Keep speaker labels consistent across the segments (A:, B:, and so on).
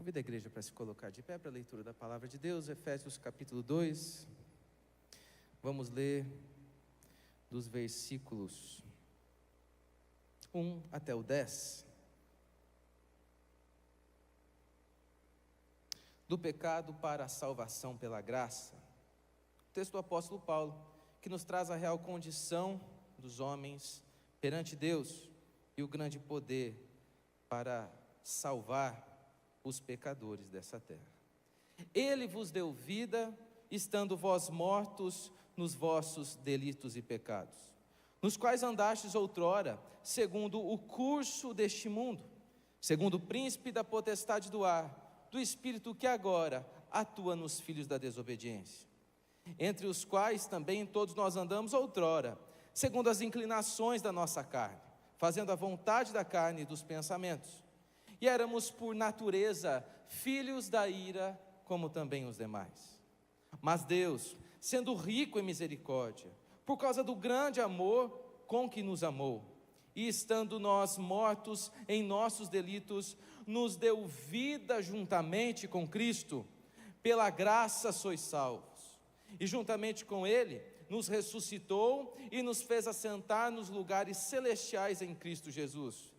A: Convido a igreja para se colocar de pé para a leitura da palavra de Deus, Efésios capítulo 2. Vamos ler dos versículos 1 até o 10. Do pecado para a salvação pela graça. O texto do apóstolo Paulo, que nos traz a real condição dos homens perante Deus e o grande poder para salvar os pecadores dessa terra. Ele vos deu vida, estando vós mortos nos vossos delitos e pecados, nos quais andastes outrora, segundo o curso deste mundo, segundo o príncipe da potestade do ar, do espírito que agora atua nos filhos da desobediência, entre os quais também todos nós andamos outrora, segundo as inclinações da nossa carne, fazendo a vontade da carne e dos pensamentos. E éramos por natureza filhos da ira, como também os demais. Mas Deus, sendo rico em misericórdia, por causa do grande amor com que nos amou, e estando nós mortos em nossos delitos, nos deu vida juntamente com Cristo. Pela graça sois salvos. E juntamente com Ele, nos ressuscitou e nos fez assentar nos lugares celestiais em Cristo Jesus,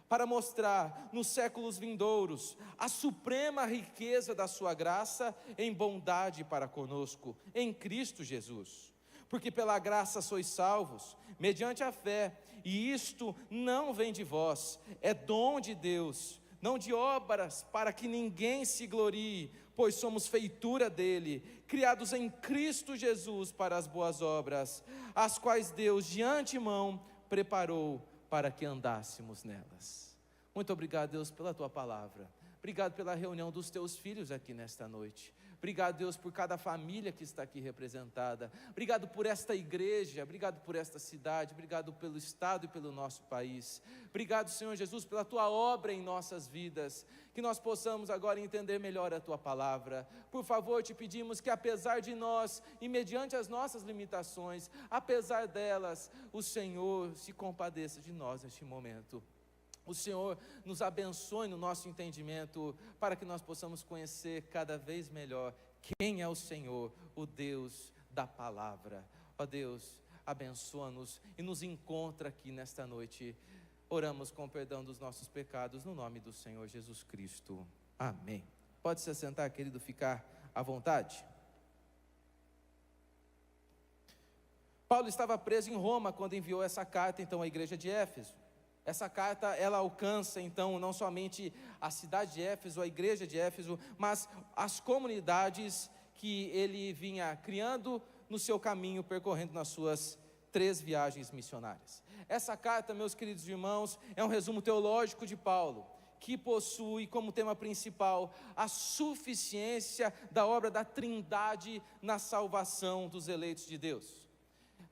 A: para mostrar nos séculos vindouros a suprema riqueza da sua graça em bondade para conosco, em Cristo Jesus. Porque pela graça sois salvos, mediante a fé, e isto não vem de vós, é dom de Deus, não de obras, para que ninguém se glorie, pois somos feitura dele, criados em Cristo Jesus para as boas obras, as quais Deus de antemão preparou para que andássemos nelas. Muito obrigado, Deus, pela tua palavra. Obrigado pela reunião dos teus filhos aqui nesta noite. Obrigado, Deus, por cada família que está aqui representada. Obrigado por esta igreja, obrigado por esta cidade, obrigado pelo estado e pelo nosso país. Obrigado, Senhor Jesus, pela tua obra em nossas vidas, que nós possamos agora entender melhor a tua palavra. Por favor, te pedimos que apesar de nós e mediante as nossas limitações, apesar delas, o Senhor se compadeça de nós neste momento. O Senhor nos abençoe no nosso entendimento, para que nós possamos conhecer cada vez melhor quem é o Senhor, o Deus da palavra. Ó Deus, abençoa-nos e nos encontra aqui nesta noite. Oramos com o perdão dos nossos pecados, no nome do Senhor Jesus Cristo. Amém. Pode se assentar, querido, ficar à vontade. Paulo estava preso em Roma quando enviou essa carta, então, à igreja de Éfeso. Essa carta, ela alcança, então, não somente a cidade de Éfeso, a igreja de Éfeso, mas as comunidades que ele vinha criando no seu caminho, percorrendo nas suas 3 viagens missionárias. Essa carta, meus queridos irmãos, é um resumo teológico de Paulo, que possui como tema principal a suficiência da obra da Trindade na salvação dos eleitos de Deus.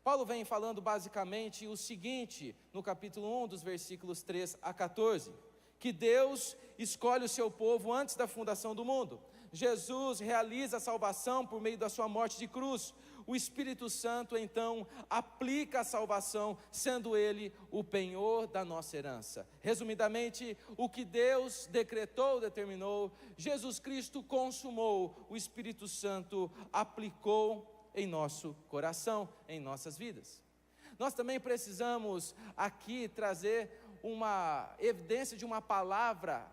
A: Paulo vem falando basicamente o seguinte, no capítulo 1, dos versículos 3 a 14, que Deus escolhe o seu povo antes da fundação do mundo. Jesus realiza a salvação por meio da sua morte de cruz. O Espírito Santo, então, aplica a salvação, sendo Ele o penhor da nossa herança. Resumidamente, o que Deus decretou, determinou, Jesus Cristo consumou, o Espírito Santo aplicou em nosso coração, em nossas vidas. Nós também precisamos aqui trazer uma evidência de uma palavra,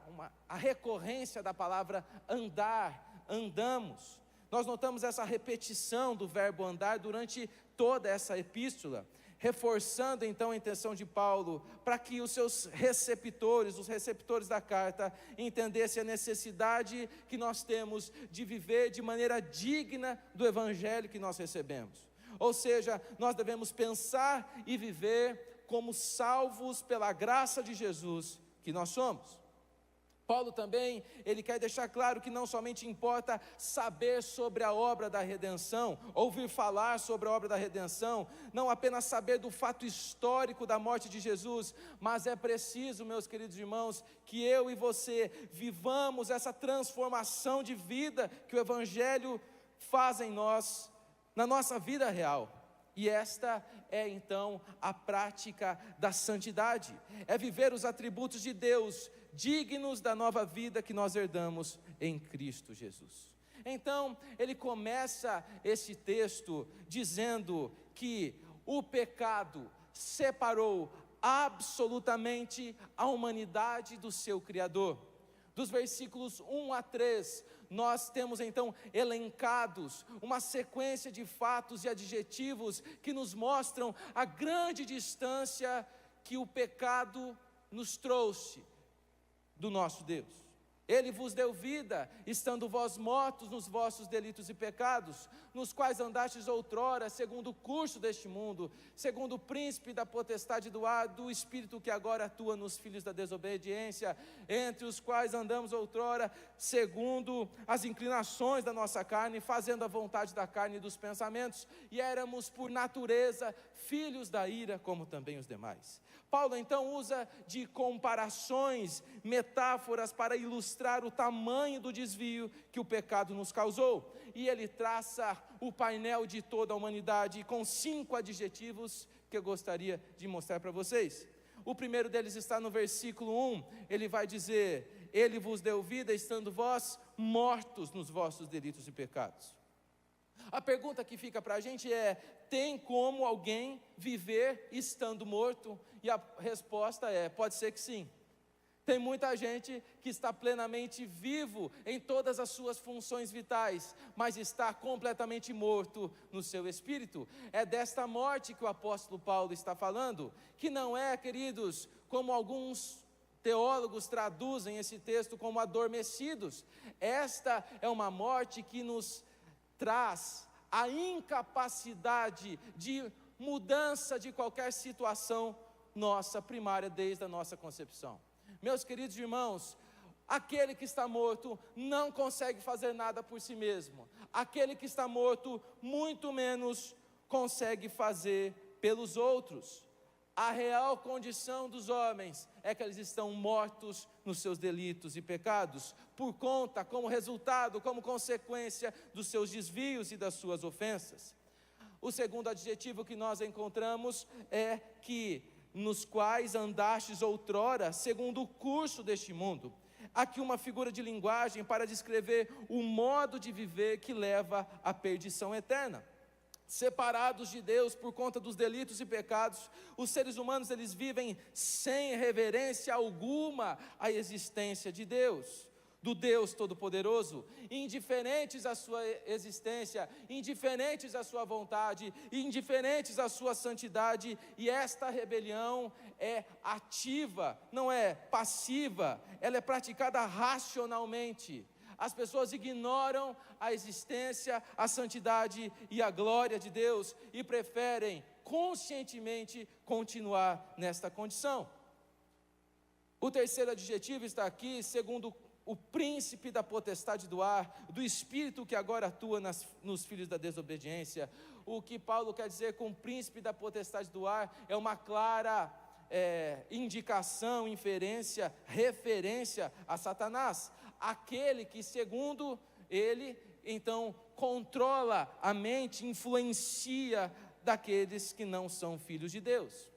A: a recorrência da palavra andar, andamos. Nós notamos essa repetição do verbo andar durante toda essa epístola, reforçando então a intenção de Paulo, para que os seus receptores, os receptores da carta, entendessem a necessidade que nós temos de viver de maneira digna do evangelho que nós recebemos. Ou seja, nós devemos pensar e viver como salvos pela graça de Jesus que nós somos. Paulo também, ele quer deixar claro que não somente importa saber sobre a obra da redenção, ouvir falar sobre a obra da redenção, não apenas saber do fato histórico da morte de Jesus, mas é preciso, meus queridos irmãos, que eu e você vivamos essa transformação de vida que o Evangelho faz em nós, na nossa vida real. E esta é então a prática da santidade, é viver os atributos de Deus dignos da nova vida que nós herdamos em Cristo Jesus. Então, ele começa esse texto dizendo que o pecado separou absolutamente a humanidade do seu Criador. Dos versículos 1 a 3, nós temos então elencados uma sequência de fatos e adjetivos que nos mostram a grande distância que o pecado nos trouxe do nosso Deus. Ele vos deu vida, estando vós mortos nos vossos delitos e pecados, nos quais andastes outrora, segundo o curso deste mundo, segundo o príncipe da potestade do ar, do espírito que agora atua nos filhos da desobediência, entre os quais andamos outrora, segundo as inclinações da nossa carne, fazendo a vontade da carne e dos pensamentos, e éramos por natureza filhos da ira, como também os demais. Paulo então usa de comparações, metáforas para ilustrar o tamanho do desvio que o pecado nos causou. E ele traça o painel de toda a humanidade com 5 adjetivos que eu gostaria de mostrar para vocês. O primeiro deles está no versículo 1, ele vai dizer: ele vos deu vida, estando vós mortos nos vossos delitos e pecados. A pergunta que fica para a gente é: tem como alguém viver estando morto? E a resposta é: pode ser que sim. Tem muita gente que está plenamente vivo em todas as suas funções vitais, mas está completamente morto no seu espírito. É desta morte que o apóstolo Paulo está falando, que não é, queridos, como alguns teólogos traduzem esse texto como adormecidos. Esta é uma morte que nos traz a incapacidade de mudança de qualquer situação nossa primária desde a nossa concepção. Meus queridos irmãos, aquele que está morto não consegue fazer nada por si mesmo. Aquele que está morto muito menos consegue fazer pelos outros. A real condição dos homens é que eles estão mortos nos seus delitos e pecados, por conta, como resultado, como consequência dos seus desvios e das suas ofensas. O segundo adjetivo que nós encontramos é que nos quais andastes outrora, segundo o curso deste mundo. Aqui uma figura de linguagem para descrever o modo de viver que leva à perdição eterna. Separados de Deus por conta dos delitos e pecados, os seres humanos eles vivem sem reverência alguma à existência de Deus, do Deus Todo-Poderoso, indiferentes à sua existência, indiferentes à sua vontade, indiferentes à sua santidade. E esta rebelião é ativa, não é passiva, ela é praticada racionalmente. As pessoas ignoram a existência, a santidade e a glória de Deus e preferem conscientemente continuar nesta condição. O terceiro adjetivo está aqui, segundo o príncipe da potestade do ar, do espírito que agora atua nos filhos da desobediência. O que Paulo quer dizer com príncipe da potestade do ar é uma clara indicação, inferência, referência a Satanás, aquele que, segundo ele, então controla a mente, influencia daqueles que não são filhos de Deus.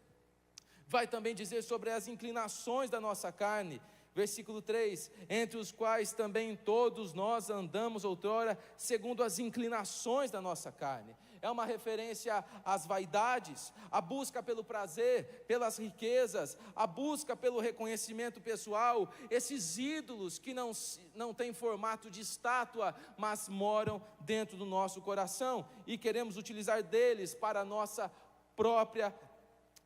A: Vai também dizer sobre as inclinações da nossa carne, versículo 3, entre os quais também todos nós andamos outrora, segundo as inclinações da nossa carne. É uma referência às vaidades, a busca pelo prazer, pelas riquezas, a busca pelo reconhecimento pessoal, esses ídolos que não têm formato de estátua, mas moram dentro do nosso coração, e queremos utilizar deles para a nossa própria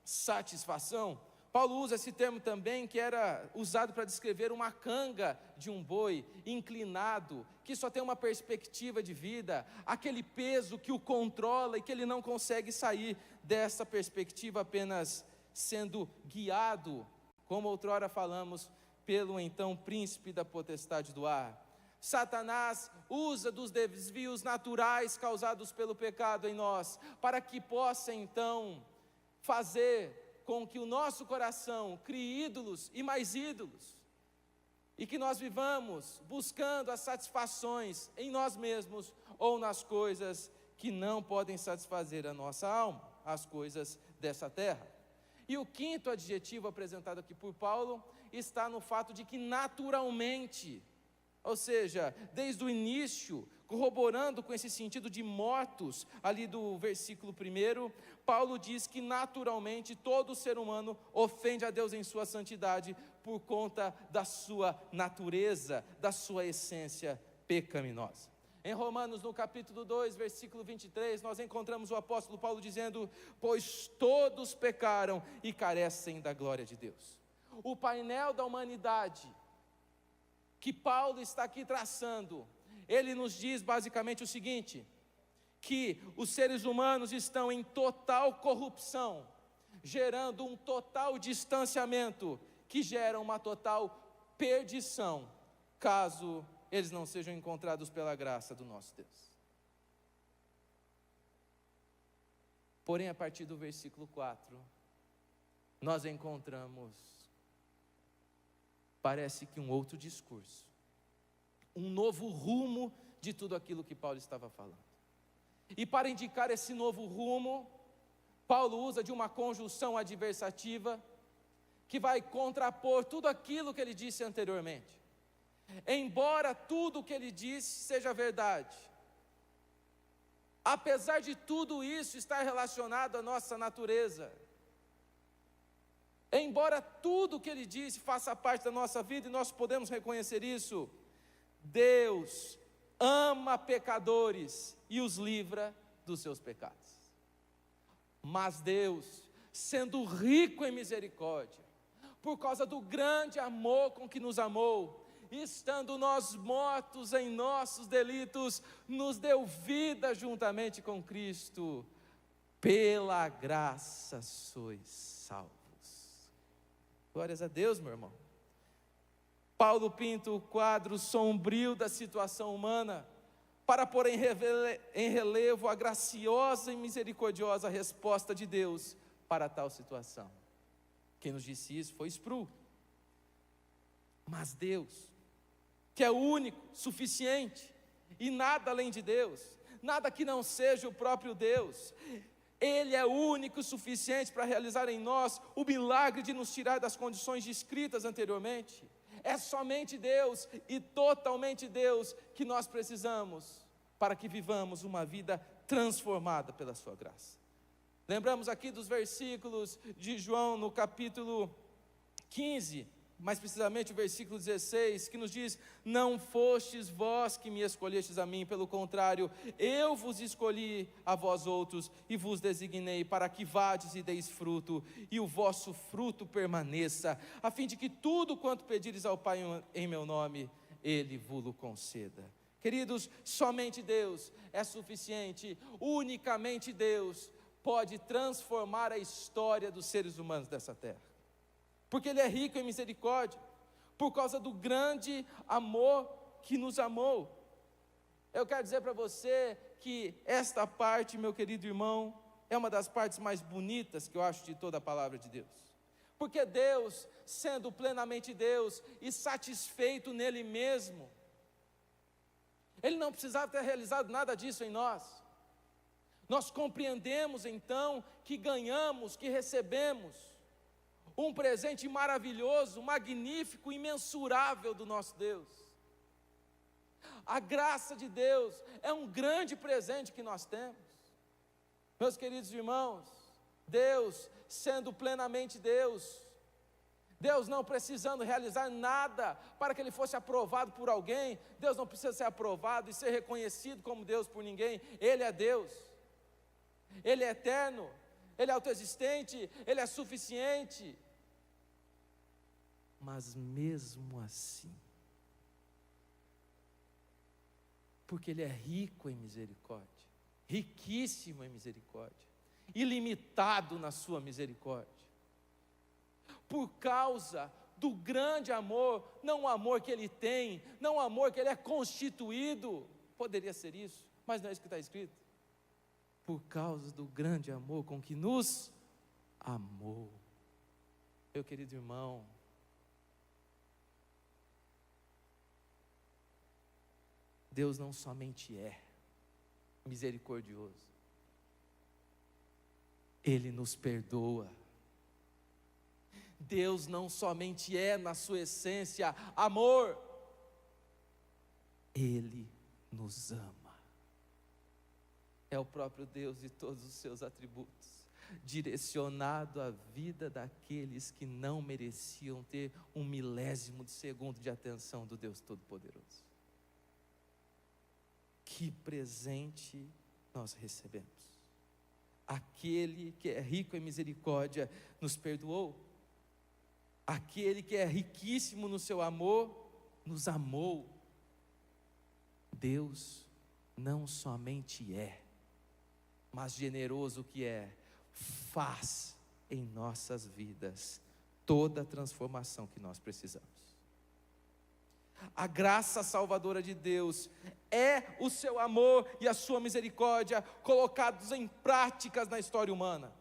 A: satisfação. Paulo usa esse termo também, que era usado para descrever uma canga de um boi inclinado, que só tem uma perspectiva de vida, aquele peso que o controla e que ele não consegue sair dessa perspectiva, apenas sendo guiado, como outrora falamos, pelo então príncipe da potestade do ar. Satanás usa dos desvios naturais causados pelo pecado em nós, para que possa então fazer com que o nosso coração crie ídolos e mais ídolos, e que nós vivamos buscando as satisfações em nós mesmos ou nas coisas que não podem satisfazer a nossa alma, as coisas dessa terra. E o quinto adjetivo apresentado aqui por Paulo está no fato de que naturalmente, ou seja, desde o início, corroborando com esse sentido de mortos, ali do versículo 1, Paulo diz que naturalmente todo ser humano ofende a Deus em sua santidade por conta da sua natureza, da sua essência pecaminosa. Em Romanos, no capítulo 2, versículo 23, nós encontramos o apóstolo Paulo dizendo: pois todos pecaram e carecem da glória de Deus. O painel da humanidade que Paulo está aqui traçando, ele nos diz basicamente o seguinte: que os seres humanos estão em total corrupção, gerando um total distanciamento, que gera uma total perdição, caso eles não sejam encontrados pela graça do nosso Deus. Porém, a partir do versículo 4, nós encontramos, parece que um outro discurso, um novo rumo de tudo aquilo que Paulo estava falando. E para indicar esse novo rumo, Paulo usa de uma conjunção adversativa, que vai contrapor tudo aquilo que ele disse anteriormente. Embora tudo o que ele disse seja verdade, apesar de tudo isso estar relacionado à nossa natureza, embora tudo o que ele disse faça parte da nossa vida, e nós podemos reconhecer isso, Deus ama pecadores e os livra dos seus pecados. Mas Deus, sendo rico em misericórdia, por causa do grande amor com que nos amou, estando nós mortos em nossos delitos, nos deu vida juntamente com Cristo. Pela graça sois salvos. Glórias a Deus, meu irmão. Paulo pinta o quadro sombrio da situação humana, para pôr em relevo a graciosa e misericordiosa resposta de Deus para tal situação. Quem nos disse isso foi Spru. Mas Deus, que é o único, suficiente, e nada além de Deus, nada que não seja o próprio Deus, Ele é o único, suficiente para realizar em nós o milagre de nos tirar das condições descritas anteriormente. É somente Deus e totalmente Deus que nós precisamos para que vivamos uma vida transformada pela sua graça. Lembramos aqui dos versículos de João no capítulo 15, mais precisamente o versículo 16, que nos diz: não fostes vós que me escolhestes a mim, pelo contrário, eu vos escolhi a vós outros, e vos designei para que vades e deis fruto, e o vosso fruto permaneça, a fim de que tudo quanto pedires ao Pai em meu nome, Ele vos conceda. Queridos, somente Deus é suficiente, unicamente Deus pode transformar a história dos seres humanos dessa terra, porque Ele é rico em misericórdia, por causa do grande amor que nos amou. Eu quero dizer para você que esta parte, meu querido irmão, é uma das partes mais bonitas que eu acho de toda a palavra de Deus, porque Deus, sendo plenamente Deus e satisfeito nele mesmo, Ele não precisava ter realizado nada disso em nós. Nós compreendemos então que ganhamos, que recebemos um presente maravilhoso, magnífico, imensurável do nosso Deus. A graça de Deus é um grande presente que nós temos. Meus queridos irmãos, Deus sendo plenamente Deus, Deus não precisando realizar nada para que Ele fosse aprovado por alguém, Deus não precisa ser aprovado e ser reconhecido como Deus por ninguém. Ele é Deus, Ele é eterno, Ele é autoexistente, Ele é suficiente. Mas mesmo assim, porque Ele é rico em misericórdia, riquíssimo em misericórdia, ilimitado na sua misericórdia, por causa do grande amor, não o amor que Ele tem, não o amor que Ele é constituído, poderia ser isso, mas não é isso que está escrito, por causa do grande amor com que nos amou. Meu querido irmão, Deus não somente é misericordioso, Ele nos perdoa, Deus não somente é, na sua essência, amor, Ele nos ama. É o próprio Deus e todos os seus atributos, direcionado à vida daqueles que não mereciam ter um milésimo de segundo de atenção do Deus Todo-Poderoso. Que presente nós recebemos. Aquele que é rico em misericórdia nos perdoou. Aquele que é riquíssimo no seu amor nos amou. Deus não somente é, mas generoso que é, faz em nossas vidas toda a transformação que nós precisamos. A graça salvadora de Deus é o seu amor e a sua misericórdia colocados em práticas na história humana.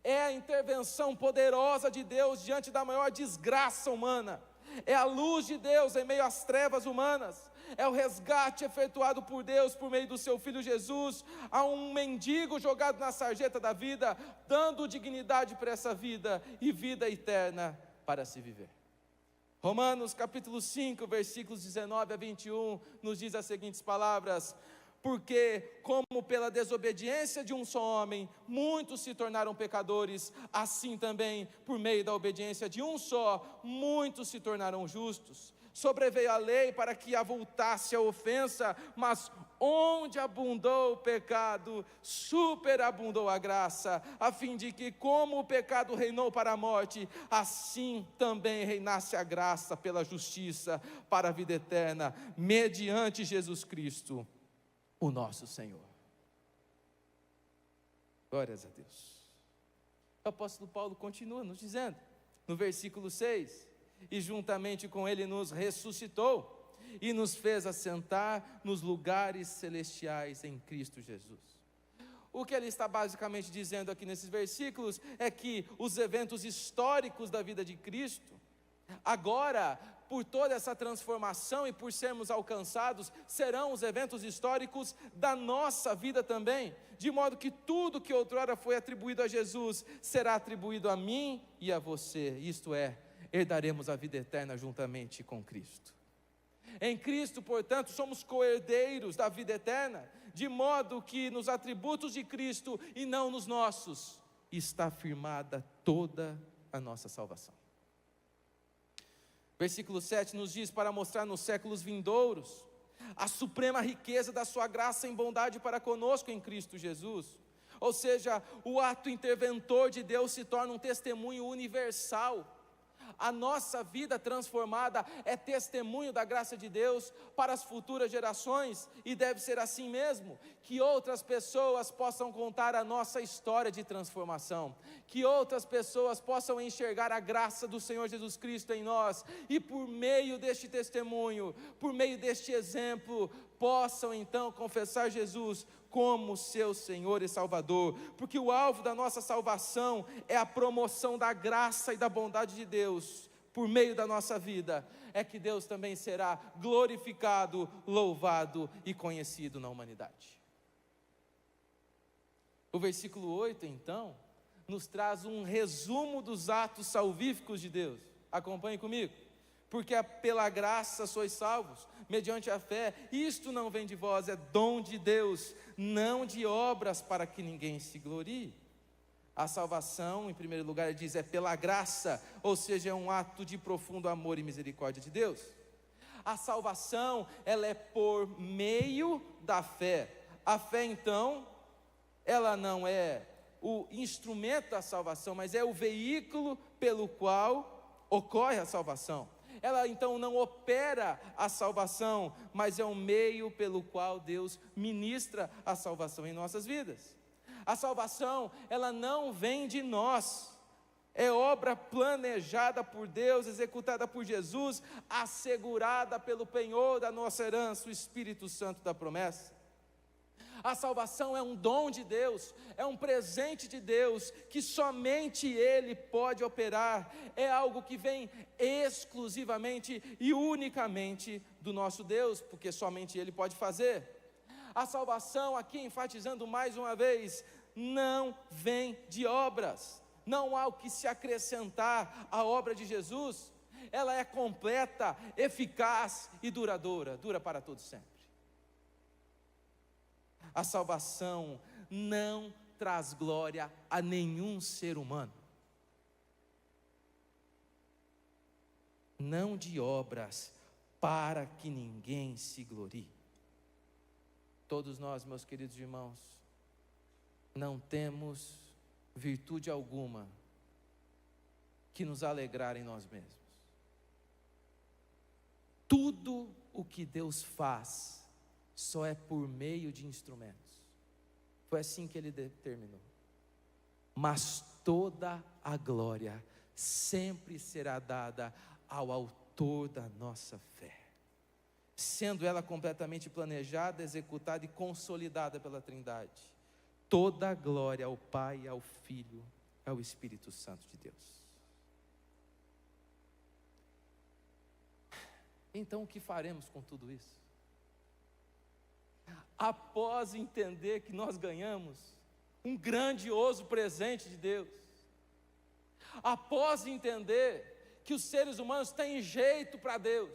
A: É a intervenção poderosa de Deus diante da maior desgraça humana. É a luz de Deus em meio às trevas humanas. É o resgate efetuado por Deus por meio do seu Filho Jesus a um mendigo jogado na sarjeta da vida, dando dignidade para essa vida e vida eterna para se viver. Romanos capítulo 5, versículos 19 a 21, nos diz as seguintes palavras: porque como pela desobediência de um só homem, muitos se tornaram pecadores, assim também, por meio da obediência de um só, muitos se tornaram justos. Sobreveio a lei para que avultasse a ofensa, mas onde abundou o pecado, superabundou a graça, a fim de que, como o pecado reinou para a morte, assim também reinasse a graça pela justiça para a vida eterna, mediante Jesus Cristo, o nosso Senhor. Glórias a Deus. O apóstolo Paulo continua nos dizendo, no versículo 6, e juntamente com Ele nos ressuscitou, e nos fez assentar nos lugares celestiais em Cristo Jesus. O que ele está basicamente dizendo aqui nesses versículos é que os eventos históricos da vida de Cristo, agora, por toda essa transformação e por sermos alcançados, serão os eventos históricos da nossa vida também, de modo que tudo que outrora foi atribuído a Jesus, será atribuído a mim e a você, isto é, herdaremos a vida eterna juntamente com Cristo. Em Cristo, portanto, somos co-herdeiros da vida eterna, de modo que nos atributos de Cristo e não nos nossos, está firmada toda a nossa salvação. Versículo 7 nos diz, para mostrar nos séculos vindouros a suprema riqueza da sua graça em bondade para conosco em Cristo Jesus. Ou seja, o ato interventor de Deus se torna um testemunho universal. A nossa vida transformada é testemunho da graça de Deus para as futuras gerações, e deve ser assim mesmo, que outras pessoas possam contar a nossa história de transformação, que outras pessoas possam enxergar a graça do Senhor Jesus Cristo em nós, e por meio deste testemunho, por meio deste exemplo, possam então confessar Jesus como seu Senhor e Salvador, porque o alvo da nossa salvação é a promoção da graça e da bondade de Deus, por meio da nossa vida, é que Deus também será glorificado, louvado e conhecido na humanidade. O versículo 8 então, nos traz um resumo dos atos salvíficos de Deus. Acompanhe comigo. Porque pela graça sois salvos, mediante a fé, isto não vem de vós, é dom de Deus, não de obras para que ninguém se glorie. A salvação, em primeiro lugar, ele diz, é pela graça, ou seja, é um ato de profundo amor e misericórdia de Deus. A salvação, ela é por meio da fé. A fé, então, ela não é o instrumento da salvação, mas é o veículo pelo qual ocorre a salvação. Ela então não opera a salvação, mas é um meio pelo qual Deus ministra a salvação em nossas vidas. A salvação, ela não vem de nós, é obra planejada por Deus, executada por Jesus, assegurada pelo penhor da nossa herança, o Espírito Santo da promessa. A salvação é um dom de Deus, é um presente de Deus, que somente Ele pode operar, é algo que vem exclusivamente e unicamente do nosso Deus, porque somente Ele pode fazer. A salvação, aqui enfatizando mais uma vez, não vem de obras, não há o que se acrescentar à obra de Jesus. Ela é completa, eficaz e duradoura, dura para todo sempre. A salvação não traz glória a nenhum ser humano, não de obras, para que ninguém se glorie. Todos nós, meus queridos irmãos, não temos virtude alguma que nos alegrar em nós mesmos. Tudo o que Deus faz só é por meio de instrumentos. Foi assim que Ele determinou. Mas toda a glória sempre será dada ao autor da nossa fé, sendo ela completamente planejada, executada e consolidada pela Trindade. Toda a glória ao Pai, ao Filho, ao Espírito Santo de Deus. Então o que faremos com tudo isso? Após entender que nós ganhamos um grandioso presente de Deus, após entender que os seres humanos têm jeito para Deus,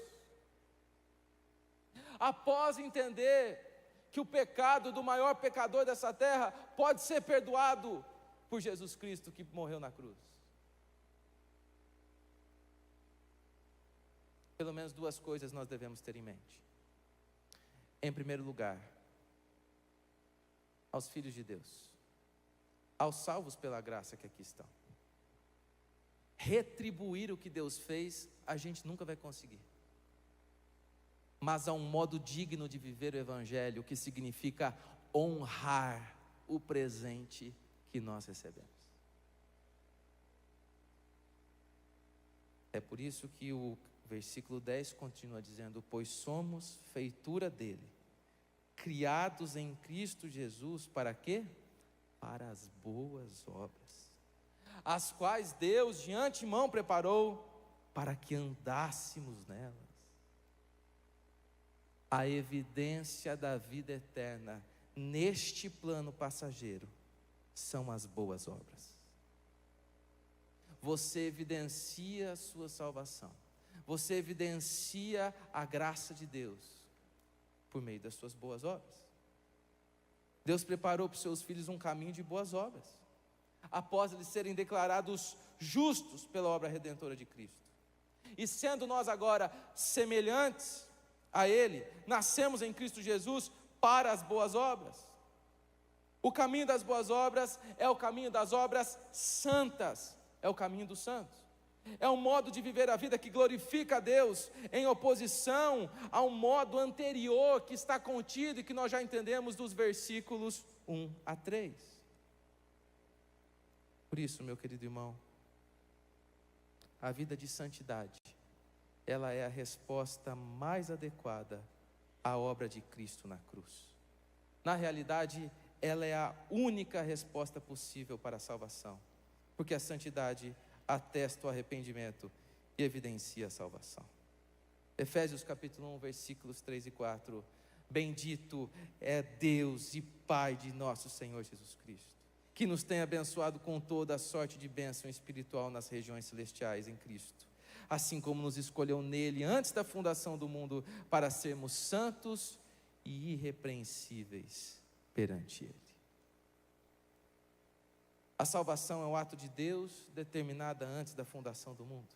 A: após entender que o pecado do maior pecador dessa terra pode ser perdoado por Jesus Cristo que morreu na cruz. Pelo menos duas coisas nós devemos ter em mente. Em primeiro lugar, aos filhos de Deus, aos salvos pela graça que aqui estão, retribuir o que Deus fez, a gente nunca vai conseguir. Mas há um modo digno de viver o Evangelho, que significa honrar o presente que nós recebemos. É por isso que o versículo 10 continua dizendo: pois somos feitura dele, criados em Cristo Jesus, para quê? Para as boas obras, as quais Deus de antemão preparou para que andássemos nelas. A evidência da vida eterna neste plano passageiro são as boas obras. Você evidencia a sua salvação, você evidencia a graça de Deus por meio das suas boas obras. Deus preparou para os seus filhos um caminho de boas obras, após eles serem declarados justos pela obra redentora de Cristo. E sendo nós agora semelhantes a Ele, nascemos em Cristo Jesus para as boas obras. O caminho das boas obras é o caminho das obras santas, é o caminho dos santos. É um modo de viver a vida que glorifica a Deus, em oposição a um modo anterior que está contido e que nós já entendemos dos versículos 1 a 3. Por isso, meu querido irmão, a vida de santidade, ela é a resposta mais adequada à obra de Cristo na cruz. Na realidade, ela é a única resposta possível para a salvação, porque a santidade atesta o arrependimento e evidencia a salvação. Efésios capítulo 1, versículos 3 e 4. Bendito é Deus e Pai de nosso Senhor Jesus Cristo, que nos tem abençoado com toda a sorte de bênção espiritual nas regiões celestiais em Cristo, assim como nos escolheu nele antes da fundação do mundo, para sermos santos e irrepreensíveis perante ele. A salvação é um ato de Deus determinada antes da fundação do mundo.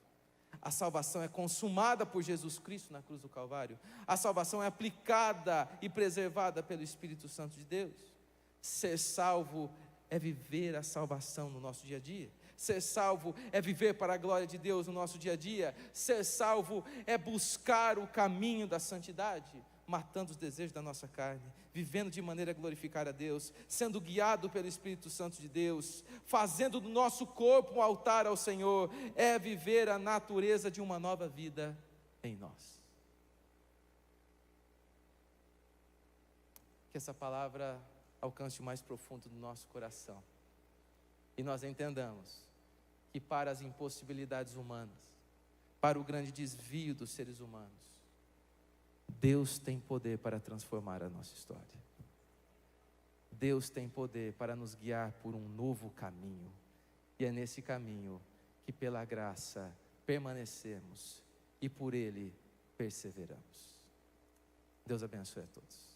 A: A salvação é consumada por Jesus Cristo na cruz do Calvário. A salvação é aplicada e preservada pelo Espírito Santo de Deus. Ser salvo é viver a salvação no nosso dia a dia. Ser salvo é viver para a glória de Deus no nosso dia a dia. Ser salvo é buscar o caminho da santidade, matando os desejos da nossa carne, vivendo de maneira a glorificar a Deus, sendo guiado pelo Espírito Santo de Deus, fazendo do nosso corpo um altar ao Senhor, é viver a natureza de uma nova vida em nós. Que essa palavra alcance o mais profundo do nosso coração, e nós entendamos que para as impossibilidades humanas, para o grande desvio dos seres humanos, Deus tem poder para transformar a nossa história. Deus tem poder para nos guiar por um novo caminho. E é nesse caminho que pela graça permanecemos e por Ele perseveramos. Deus abençoe a todos.